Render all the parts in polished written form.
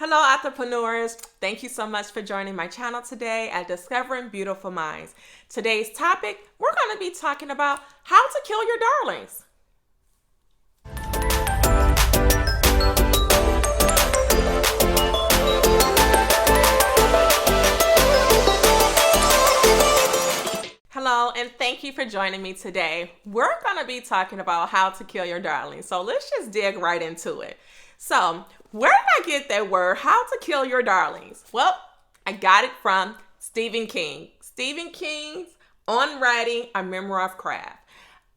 Hello, entrepreneurs. Thank you so much for joining my channel today at Discovering Beautiful Minds. Today's topic, we're going to be talking about how to kill your darlings. Hello, and thank you for joining me today. We're going to be talking about how to kill your darlings. So let's just dig right into it. So, where did I get that word, how to kill your darlings? Well, I got it from Stephen King. Stephen King's On Writing, A Memoir of Craft.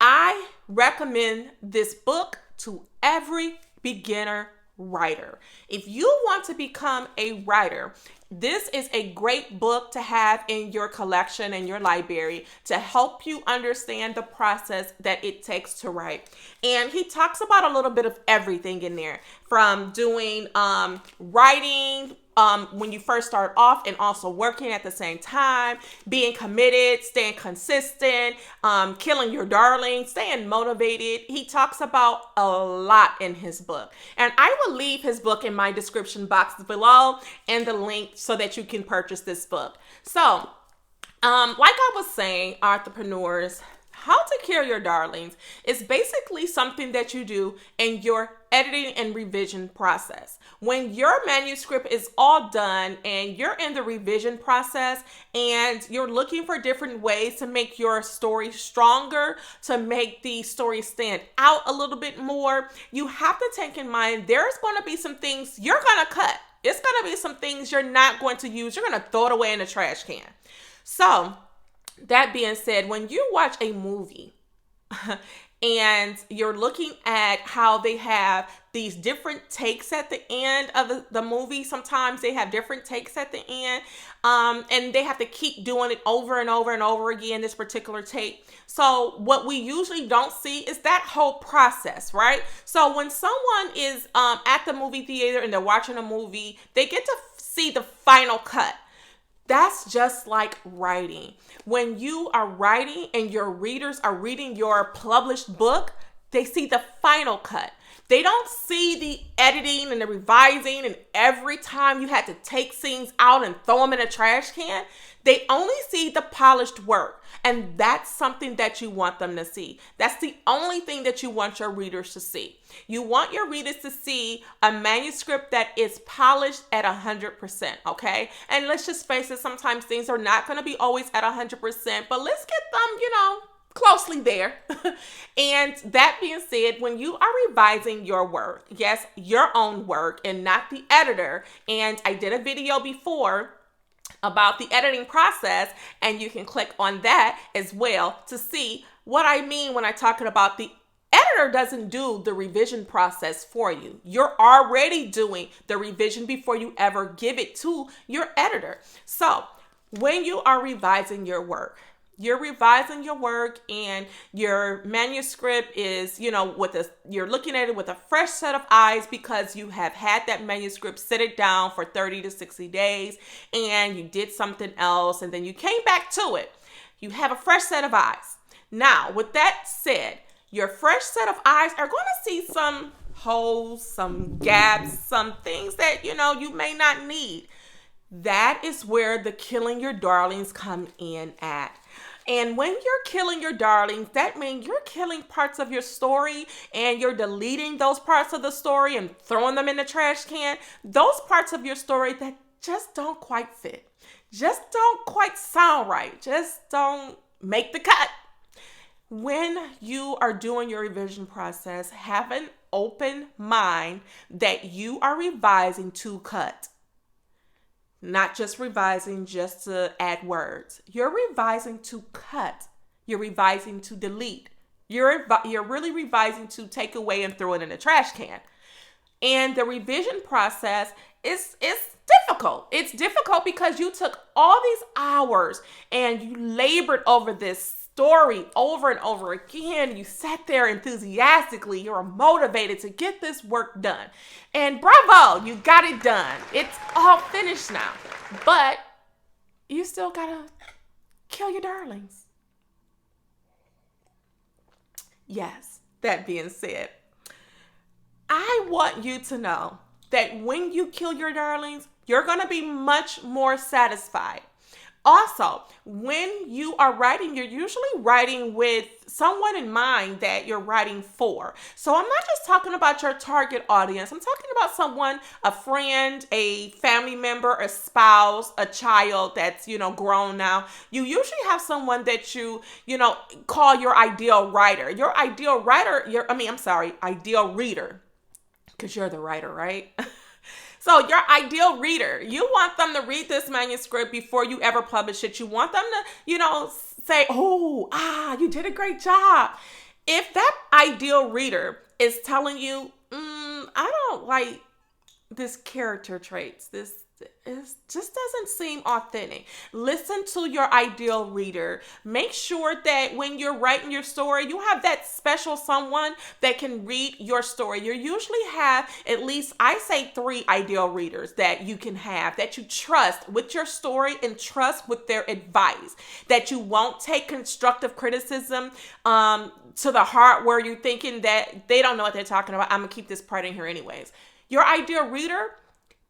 I recommend this book to every beginner writer. If you want to become a writer, this is a great book to have in your collection and your library to help you understand the process that it takes to write. And he talks about a little bit of everything in there, from doing writing when you first start off and also working at the same time, being committed, staying consistent, killing your darling, staying motivated. He talks about a lot in his book. And I will leave his book in my description box below and the link so that you can purchase this book. So, like I was saying, entrepreneurs, how to kill your darlings is basically something that you do in your editing and revision process. When your manuscript is all done and you're in the revision process and you're looking for different ways to make your story stronger, to make the story stand out a little bit more, you have to take in mind there's going to be some things you're going to cut. It's going to be some things you're not going to use. You're going to throw it away in the trash can. So, that being said, when you watch a movie and you're looking at how they have these different takes at the end of the movie, sometimes they have different takes at the end, and they have to keep doing it over and over and over again, this particular take. So what we usually don't see is that whole process, right? So when someone is at the movie theater and they're watching a movie, they get to see the final cut. That's just like writing. When you are writing and your readers are reading your published book, they see the final cut. They don't see the editing and the revising and every time you had to take scenes out and throw them in a trash can. They only see the polished work. And that's something that you want them to see. That's the only thing that you want your readers to see. You want your readers to see a manuscript that is polished at 100%, okay? And let's just face it, sometimes things are not going to be always at 100%, but let's get them, closely there. And that being said, when you are revising your work, yes, your own work and not the editor, and I did a video before about the editing process, and you can click on that as well to see what I mean when I'm talking about the editor doesn't do the revision process for you. You're already doing the revision before you ever give it to your editor. So when you are revising your work, you're revising your work and your manuscript is, you're looking at it with a fresh set of eyes because you have had that manuscript sit it down for 30 to 60 days and you did something else and then you came back to it. You have a fresh set of eyes. Now, with that said, your fresh set of eyes are going to see some holes, some gaps, some things that, you may not need. That is where the killing your darlings come in at. And when you're killing your darlings, that means you're killing parts of your story and you're deleting those parts of the story and throwing them in the trash can. Those parts of your story that just don't quite fit, just don't quite sound right, just don't make the cut. When you are doing your revision process, have an open mind that you are revising to cut. Not just revising just to add words. You're revising to cut. You're revising to delete. You're really revising to take away and throw it in the trash can. And the revision process is difficult. It's difficult because you took all these hours and you labored over this story over and over again. You sat there enthusiastically. You're motivated to get this work done. And bravo, you got it done. It's all finished now. But you still gotta kill your darlings. Yes, that being said, I want you to know that when you kill your darlings, you're going to be much more satisfied. Also, when you are writing, you're usually writing with someone in mind that you're writing for. So I'm not just talking about your target audience. I'm talking about someone, a friend, a family member, a spouse, a child that's, grown now. You usually have someone that you call your ideal writer. Your ideal writer, ideal reader, because you're the writer, right? So your ideal reader, you want them to read this manuscript before you ever publish it. You want them to, say, you did a great job. If that ideal reader is telling you, I don't like this character traits, it just doesn't seem authentic. Listen to your ideal reader. Make sure that when you're writing your story, you have that special someone that can read your story. You usually have at least, I say, 3 ideal readers that you can have, that you trust with your story and trust with their advice, that you won't take constructive criticism to the heart where you're thinking that they don't know what they're talking about. I'm going to keep this part in here anyways. Your ideal reader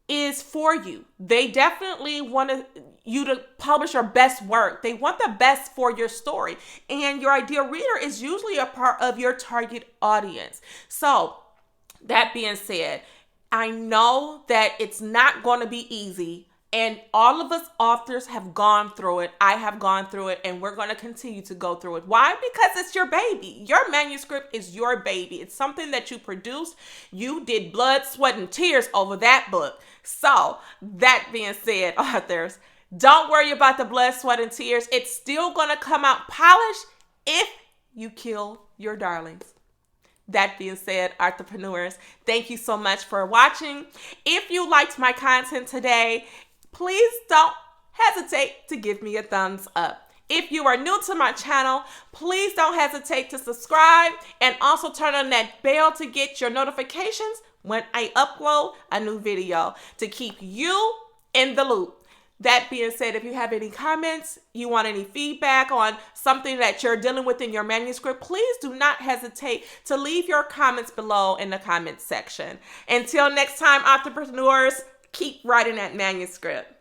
is for you. They definitely want you to publish your best work. They want the best for your story. And your ideal reader is usually a part of your target audience. So that being said, I know that it's not going to be easy. And all of us authors have gone through it. I have gone through it, and we're going to continue to go through it. Why? Because it's your baby. Your manuscript is your baby. It's something that you produced. You did blood, sweat, and tears over that book. So that being said, authors, don't worry about the blood, sweat, and tears. It's still going to come out polished if you kill your darlings. That being said, entrepreneurs, thank you so much for watching. If you liked my content today, please don't hesitate to give me a thumbs up. If you are new to my channel, please don't hesitate to subscribe and also turn on that bell to get your notifications when I upload a new video to keep you in the loop. That being said, if you have any comments, you want any feedback on something that you're dealing with in your manuscript, please do not hesitate to leave your comments below in the comments section. Until next time, entrepreneurs, keep writing that manuscript.